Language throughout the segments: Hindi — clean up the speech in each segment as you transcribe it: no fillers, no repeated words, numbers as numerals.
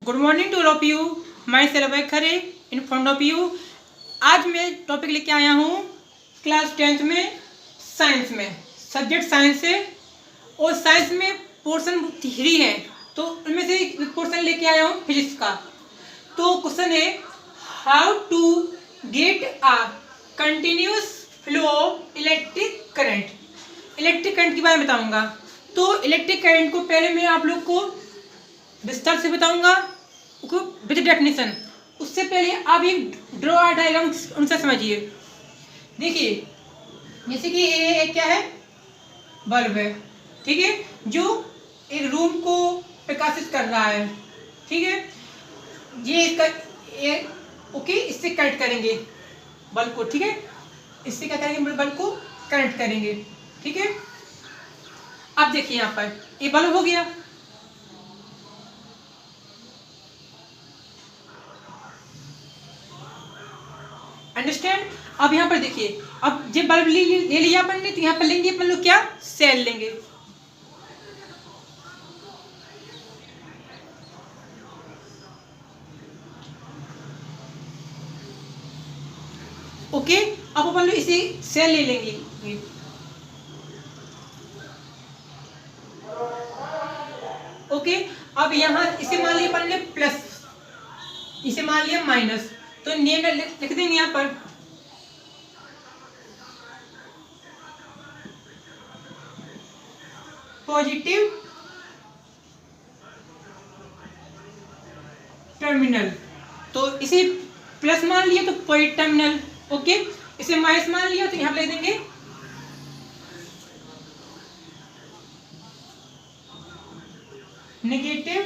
Good morning to all of you. Myself Khare in front of you. आज मैं टॉपिक लेके आया हूँ क्लास 10th में साइंस में, सब्जेक्ट साइंस है और साइंस में पोर्शन 3 है, तो उनमें से एक पोर्शन लेके आया हूँ फिजिक्स का। तो क्वेश्चन है how to get a continuous flow of electric current. Electric current के बारे में बताऊंगा। तो इलेक्ट्रिक करंट को पहले मैं आप लोग को विस्तार से बताऊंगा विद डेफिनेशन। उससे पहले आप ये ड्रॉ डायग्राम उनसे समझिए। देखिए जैसे कि ये क्या है, बल्ब है, ठीक है, जो एक रूम को प्रकाशित कर रहा है, ठीक है। ये इसका ओके, इससे कनेक्ट करेंगे बल्ब को, ठीक है, इससे क्या करेंगे, बल्ब को कनेक्ट करेंगे, ठीक है। अब देखिए यहाँ पर ये बल्ब हो गया, अंडरस्टैंड। अब यहाँ पर देखिए, अब जब बल्ब ले लिया अपन ने, तो यहाँ पर लेंगे अपन लोग क्या, सेल लेंगे, ओके। अब अपन लोग इसे सेल ले लेंगे, ओके। अब यहाँ इसे मान लिया अपन ने प्लस, इसे मान लिया माइनस, तो नेम लिख देंगे यहाँ पर, पॉजिटिव टर्मिनल। तो इसे प्लस मान लिया तो पॉजिटिव टर्मिनल, ओके। इसे माइनस मान लिया तो यहाँ पर लिख देंगे नेगेटिव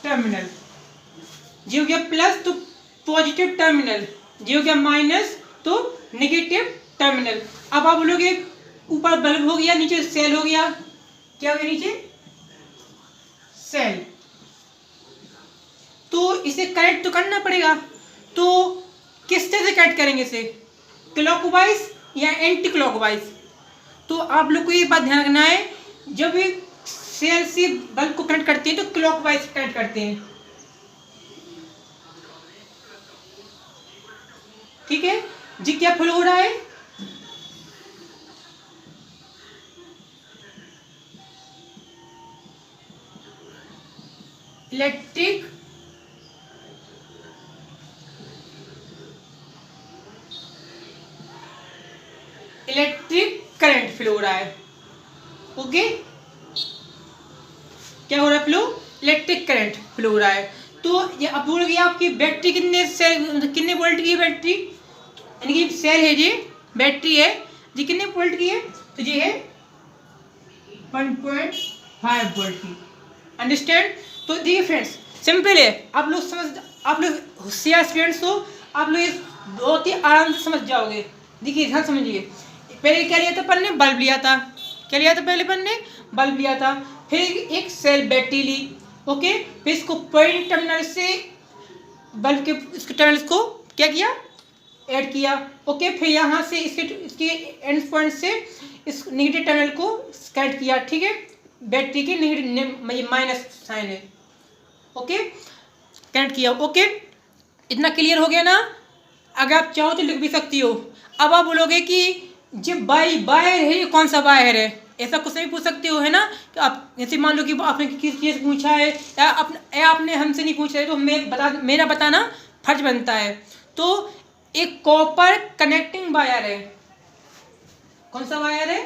टर्मिनल। जी हो गया प्लस तो पॉजिटिव टर्मिनल, जी हो गया माइनस तो नेगेटिव टर्मिनल। अब आप बोलोगे ऊपर बल्ब हो गया, नीचे सेल हो गया, क्या हो गया, नीचे सेल। तो इसे कनेक्ट तो करना पड़ेगा, तो किस तरह से कनेक्ट करेंगे इसे, क्लॉकवाइज या एंटी क्लॉकवाइज। तो आप लोग को ये बात ध्यान रखना है, जब भी सेल से बल्ब को कनेक्ट करते हैं तो क्लॉकवाइज कनेक्ट करते हैं, ठीक है जी। क्या फ्लो हो रहा है, इलेक्ट्रिक करंट फ्लो हो रहा है, ओके। क्या हो रहा है, फ्लो, इलेक्ट्रिक करंट फ्लो हो रहा है। तो ये अब बोल गया आपकी बैटरी कितने वोल्ट की है बैटरी, यानी कि सेल है जी, बैटरी है जी, कितने वोल्ट की है, तो ये है 1.5 वोल्ट की, अंडरस्टैंड। तो देखिए फ्रेंड्स, सिंपल है, आप लोग होशियार स्टूडेंट्स हो, आप लोग बहुत ही आराम से समझ जाओगे। देखिए ध्यान समझिए, पहले क्या लिया था अपन ने, बल्ब लिया था, क्या लिया था पहले अपन ने, बल्ब लिया था, फिर एक सेल बैटरी ली, ओके। फिर इसको पॉइंट टर्मिनल से बल्ब के इसके टर्मिनल्स को क्या किया, ऐड किया, ओके। फिर यहाँ से इसके एंड पॉइंट से इस नेगेटिव टर्मिनल को कनेक्ट किया, ठीक है, बैटरी के नेगेटिव माइनस साइन है, ओके, कनेक्ट किया, ओके। इतना क्लियर हो गया ना। अगर आप चाहो तो लिख भी सकती हो। अब आप बोलोगे कि जब बाहर है, ये कौन सा बाहर है, ऐसा कुछ नहीं पूछ सकते हो, है ना। कि आप जैसे मान लो कि आपने किस चीज़ पूछा है या आपने हमसे नहीं पूछ रहे, तो मेरा बताना फर्ज बनता है। तो एक कॉपर कनेक्टिंग वायर है, कौन सा वायर है,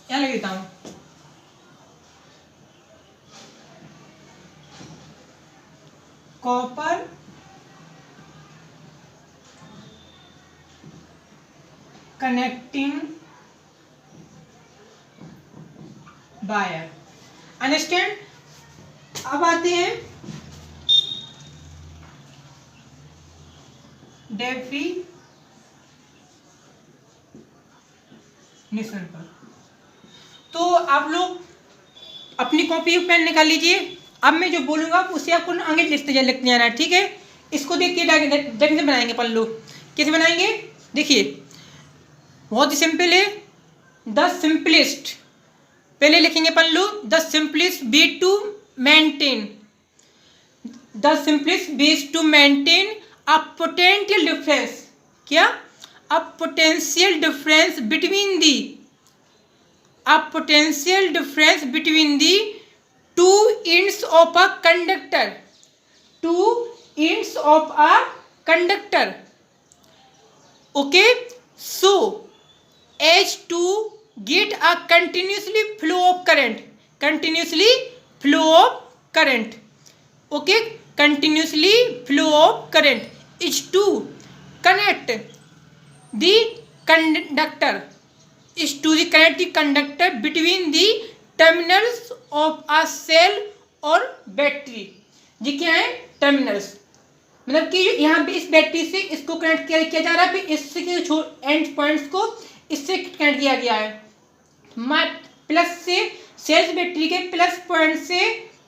क्या लिख देता हूँ, कॉपर कनेक्टिंग वायर, अंडरस्टैंड। अब आते हैं डेफिनेशन पर। तो आप लोग अपनी कॉपी पेन निकाल लीजिए। अब मैं जो बोलूंगा उसे आपको आगे लिखते जाना है, ठीक है। इसको देख के डेफिनेशन बनाएंगे अपन लोग, कैसे बनाएंगे, देखिए बहुत ही सिंपल है। द सिंपलेस्ट, पहले लिखेंगे अपन लोग the simplest way to maintain, the simplest way to maintain a potential difference, क्या, a potential difference between the, a potential difference between the two ends of a conductor, two ends of a conductor. Okay, so as to get a continuously flow of current, continuously flow of current, okay, continuously flow of current is to connect the conductor, is to the connect the conductor between the terminals of a cell और बैटरी। जी क्या है, टर्मिनल्स, मतलब कि यहाँ पे इस बैटरी से इसको कनेक्ट किया जा रहा है, फिर इससे एंड पॉइंट्स को इससे कनेक्ट किया गया है। प्लस से सेल्स बैटरी के प्लस पॉइंट से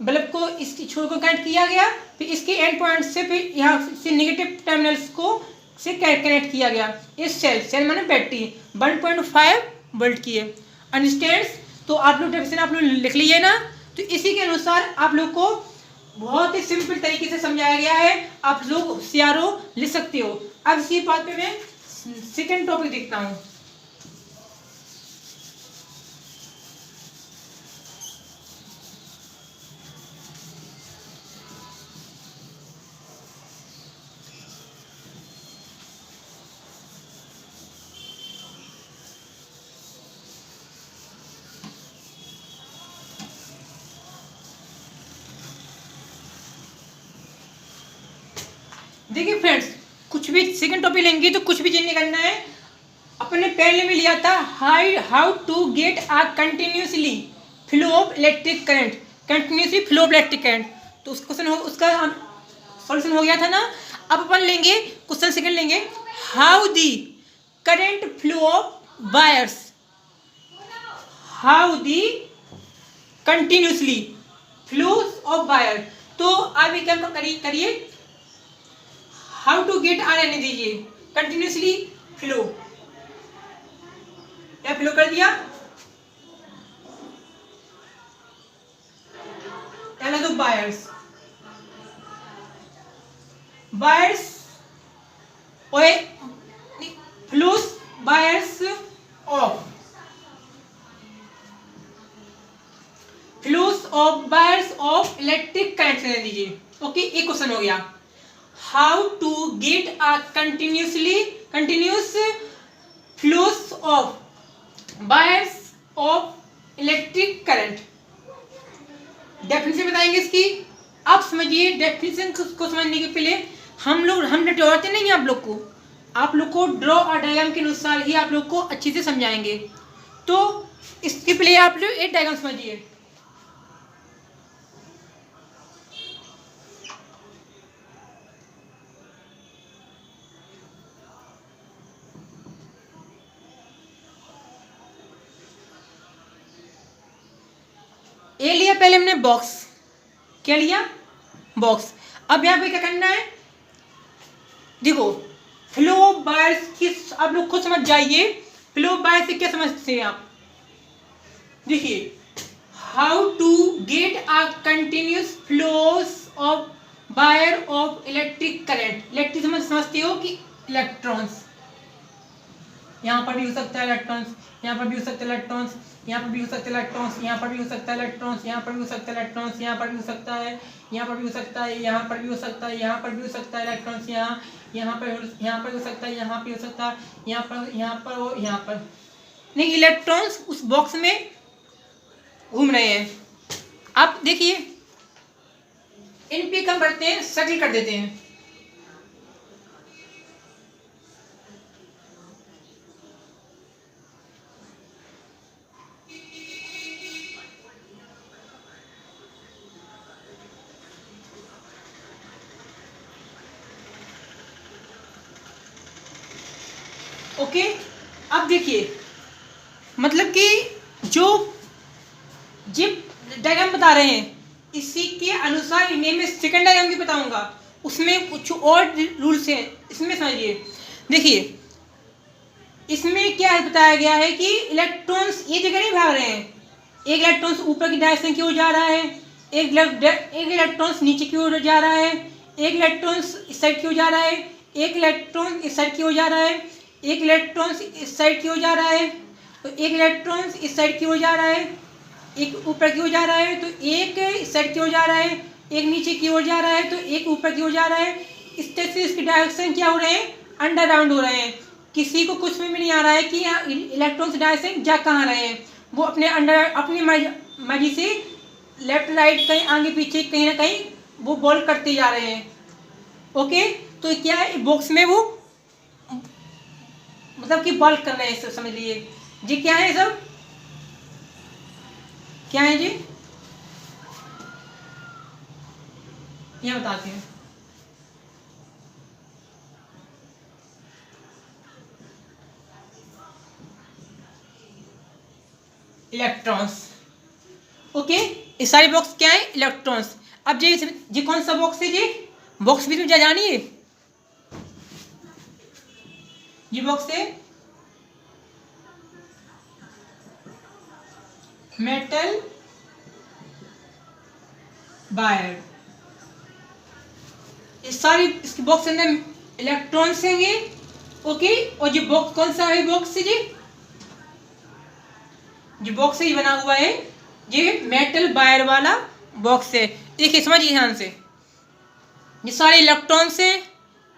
बल्ब को इसकी छोर को कनेक्ट किया गया, फिर इसके एंड पॉइंट से फिर यहाँ से नेगेटिव टर्मिनल्स को से कनेक्ट किया गया। इस सेल माने बैटरी 1.5 वोल्ट की है। अंडरस्टैंड्स? तो आप लोग डेफिनेशन आप लोग लिख लीजिए ना, तो इसी के अनुसार आप लोग को बहुत ही सिंपल तरीके से समझाया गया है, आप लोग होशियारो लिख सकते हो। अब इसी बात पे मैं सेकंड टॉपिक देखता हूँ। देखिए फ्रेंड्स, कुछ भी सेकंड टॉपिक लेंगे तो कुछ भी चेंज नहीं करना है। अपने पहले में लिया था how to get a continuously flow of electric current, continuously flow of electric current, तो उस क्वेश्चन उसका सॉल्यूशन हो गया था ना। अब अपन लेंगे क्वेश्चन सेकंड लेंगे, how the current flow of wires, how the continuously flow of wire. तो आप ये क्या करिए, हाउ टू गेट आ रहने दीजिए, कंटिन्यूसली फ्लो, क्या फ्लो कर दिया, तो wires, wires flows wires of, flows of wires of electric current रहने दीजिए। ओके, एक क्वेश्चन हो गया, how to get a continuous flows of wires of electric current. Definition बताएंगे इसकी। आप समझिए, डेफिनेशन को समझने के पहले हम डराते नहीं हैं आप लोग को ड्रॉ और डायग्राम के अनुसार ही आप लोग को अच्छे से समझाएंगे। तो इसके पहले आप लोग एक डायग्राम समझिए। ए लिया पहले हमने बॉक्स, क्या लिया, बॉक्स। अब यहाँ पे क्या करना है, देखो फ्लो वायर्स की आप लोग खुद समझ जाइए, फ्लो वायर से क्या समझते हैं आप। देखिए, how to get a continuous flows of wire of electric current. Electric समझते हो कि इलेक्ट्रॉन्स, यहाँ पर भी हो सकता है इलेक्ट्रॉन्स, यहाँ पर भी हो सकता है इलेक्ट्रॉन्स, यहाँ पर भी हो सकता है इलेक्ट्रॉन्स, यहाँ पर भी हो सकता है इलेक्ट्रॉन्स, यहाँ पर भी हो सकता है इलेक्ट्रॉन्स, यहाँ पर भी हो सकता है, यहाँ पर भी हो सकता है, यहाँ पर भी हो सकता है, यहाँ पर भी हो सकता है इलेक्ट्रॉन्स, यहाँ पर हो सकता है, यहाँ पे हो सकता है, यहाँ पर नहीं, इलेक्ट्रॉन्स उस बॉक्स में घूम रहे हैं। आप देखिए, इन पे कम करते हैं, सर्किल कर देते हैं। ओके, अब देखिए, मतलब कि जो डायग्राम बता रहे हैं इसी के अनुसार इन्हें मैं सेकंड डायग्राम भी बताऊंगा, उसमें कुछ और रूल्स हैं, इसमें समझिए। देखिए, क्या बताया गया है कि इलेक्ट्रॉन्स ये जगह नहीं भाग रहे हैं, एक इलेक्ट्रॉन्स ऊपर की डायरेक्शन की ओर जा रहा है, एक इलेक्ट्रॉन्स नीचे की ओर जा रहा है, एक इलेक्ट्रॉन्स इस साइड की ओर जा रहा है, एक इलेक्ट्रॉन इस साइड की ओर जा रहा है, एक इलेक्ट्रॉन्स इस साइड की ओर जा रहा है, तो एक इलेक्ट्रॉन्स इस साइड की ओर जा रहा है, एक ऊपर की ओर जा रहा है, तो एक इस साइड की ओर जा रहा है, एक नीचे की ओर जा रहा है, तो एक ऊपर की ओर जा रहा है। इस तरह से इसकी डायरेक्शन क्या हो रहे हैं, अंडर राउंड हो रहे हैं। किसी को कुछ में भी नहीं आ रहा है कि यहाँ इलेक्ट्रॉन्स डायरेक्शन जा कहाँ रहे हैं, वो अपने अंडर अपनी मर्जी से लेफ्ट राइट कहीं आगे पीछे कहीं ना कहीं वो बॉल करते जा रहे हैं। ओके, तो क्या है बॉक्स में वो मतलब कि बॉल कर रहे हैं, सब समझ लीजिए जी। क्या है सब, क्या है जी, यह बताते हैं। इलेक्ट्रॉन्स, ओके, ये सारे बॉक्स क्या है, इलेक्ट्रॉन्स। अब जी कौन सा बॉक्स है जी, बॉक्स भी तुम जानिए, ये बॉक्स है मेटल वायर। इस सारी इसके बॉक्स के अंदर इलेक्ट्रॉन्स होंगे। ओके, और ये बॉक्स कौन सा है, बॉक्स है जी, जो बॉक्स ये बना हुआ है ये मेटल वायर वाला बॉक्स है। देखिए समझिए ध्यान से, ये सारे इलेक्ट्रॉन्स हैं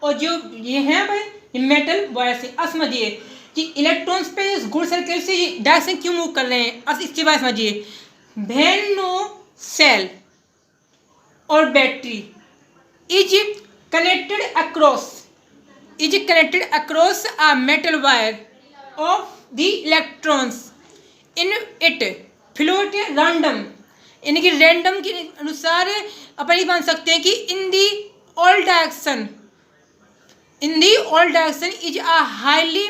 और जो ये हैं भाई ये मेटल वायर से। अब समझिए कि इलेक्ट्रॉन्स पे इस गुड सर्कल से डायरेक्शन क्यों मूव कर रहे हैं। अब इसके बाद समझिए, व्हेन नो सेल और battery is connected across a metal wire of the electrons in it float random, यानी कि रैंडम के अनुसार अपन ये मान सकते हैं कि in the all direction is a highly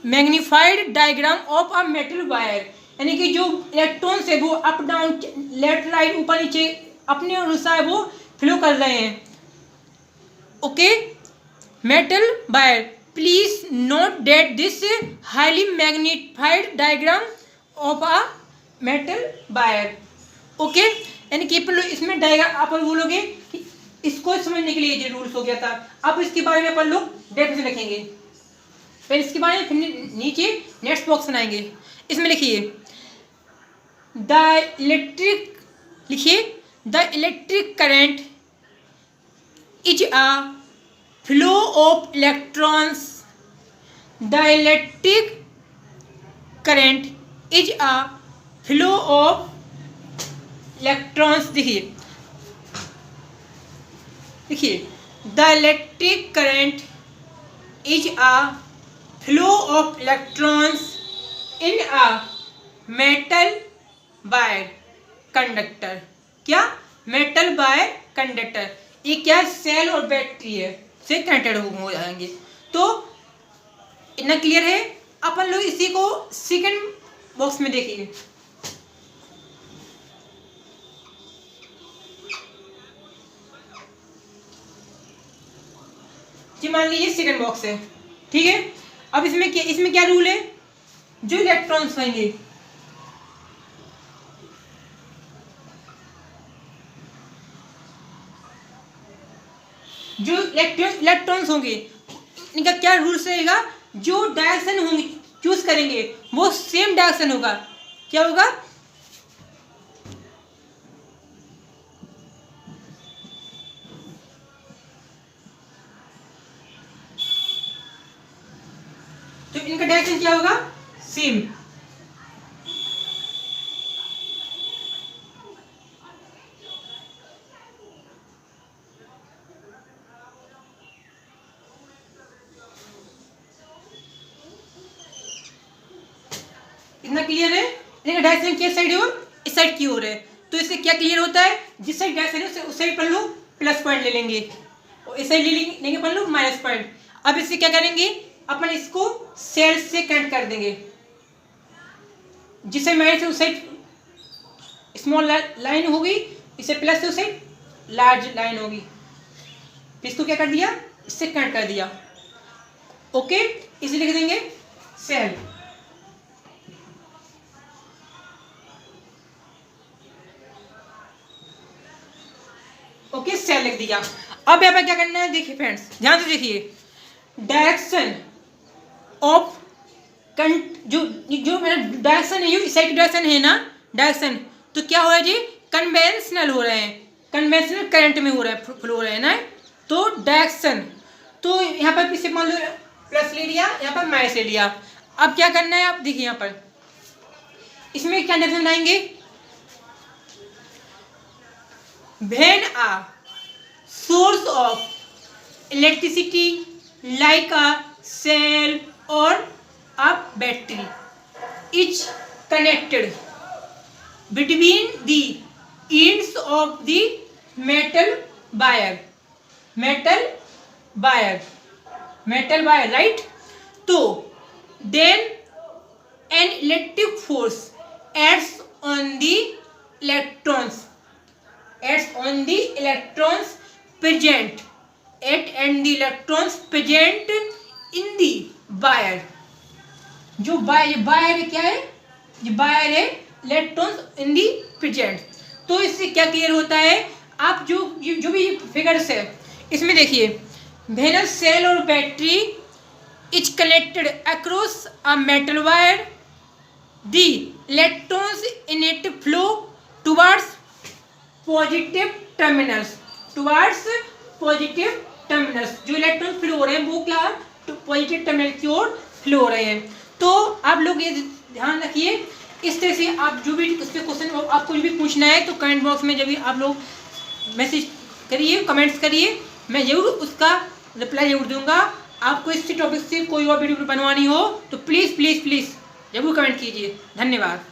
magnified diagram of a metal wire, यानी कि जो इलेक्ट्रॉन्स है वो अप डाउन लेफ्ट राइट ऊपर नीचे अपने अनुसार वो फ्लो कर रहे हैं। Okay, metal wire, please note that this highly magnified diagram of a metal wire. Okay, यानी कि इसमें डायग्राम आप बोलोगे कि इसको समझने के लिए ये रूल्स हो गया था। अब इसके बारे में अपन लोग डेफिनेशन लिखेंगे, फिर इसके बारे में फिर नीचे नेक्स्ट बॉक्स बनाएंगे। इसमें लिखिए the electric current is a flow of electrons. The electric current is a flow of electrons. देखिए the electric current is a flow of electrons in a metal wire conductor. क्या, मेटल वायर कंडक्टर। ये क्या, सेल और बैटरी है से कनेक्टेड हो जाएंगे। तो इतना क्लियर है। अपन लोग इसी को सेकंड बॉक्स में देखिए। जी मान लीजिए सेकंड बॉक्स है, ठीक है। अब इसमें क्या रूल है, जो इलेक्ट्रॉन्स होंगे इनका क्या रूल्स रहेगा, जो डायरेक्शन होंगे चूज करेंगे वो सेम डायरेक्शन होगा। क्या होगा, तो इनका डायरेक्शन क्या होगा, सेम। इतना क्लियर है। इनका डायरेक्शन किस साइड है, इस साइड की ओर है। तो इससे क्या क्लियर होता है, जिस साइड डायरेक्शन है उस साइड पर लोग प्लस पॉइंट ले लेंगे और इस साइड लेंगे अपन लोग माइनस पॉइंट। अब इससे क्या करेंगे, अपन इसको सेल से कनेक्ट कर देंगे। जिस साइड माइनस है उस साइड स्मॉल लाइन होगी, इसे प्लस है उस साइड लार्ज लाइन होगी। इसको क्या कर दिया, इससे कनेक्ट कर दिया। ओके, इसे लिख देंगे सेल। ओके, सेल लिख दिया। अब यहाँ पर क्या करना है, देखिए फ्रेंड्स ध्यान से देखिए, डायरेक्शन ऑफ जो जो मेरा डायरेक्शन है, इस साइड डायरेक्शन है ना, डायरेक्शन, तो क्या हो रहा है जी, कन्वेंशनल हो रहे हैं, कन्वेंशनल करंट में हो रहा है, फ्लो हो रहा है ना। तो डायरेक्शन, तो यहाँ पर पीछे मान लो प्लस ले लिया, यहाँ पर माइनस ले लिया। अब क्या करना है, आप देखिए यहाँ पर इसमें क्या डायरेक्शन बनाएंगे, when a source of electricity like a cell और a battery is connected between the ends of the metal wire, right? तो then an electric force acts on the electrons present and the electrons present in the wire। जो वायर क्या है, ये वायर है इलेक्ट्रॉन्स इन दी प्रेजेंट। तो इससे क्या क्लियर होता है, आप जो भी फिगर्स है इसमें देखिए, व्हेन सेल और battery is connected across a metal wire, the electrons in it flow towards positive terminals, जो इलेक्ट्रॉन फ्लो हो रहे हैं वो क्या पॉजिटिव टर्मिनल की ओर फ्लो हो रहे हैं। तो आप लोग ये ध्यान रखिए, इस तरह से आप जो भी उस पर क्वेश्चन आपको जो भी पूछना है तो कमेंट बॉक्स में जब भी आप लोग मैसेज करिए, कमेंट्स करिए, मैं ज़रूर उसका रिप्लाई जरूर दूंगा। आपको इस टॉपिक से कोई और वीडियो बनवानी हो तो प्लीज़ ज़रूर कमेंट कीजिए। धन्यवाद।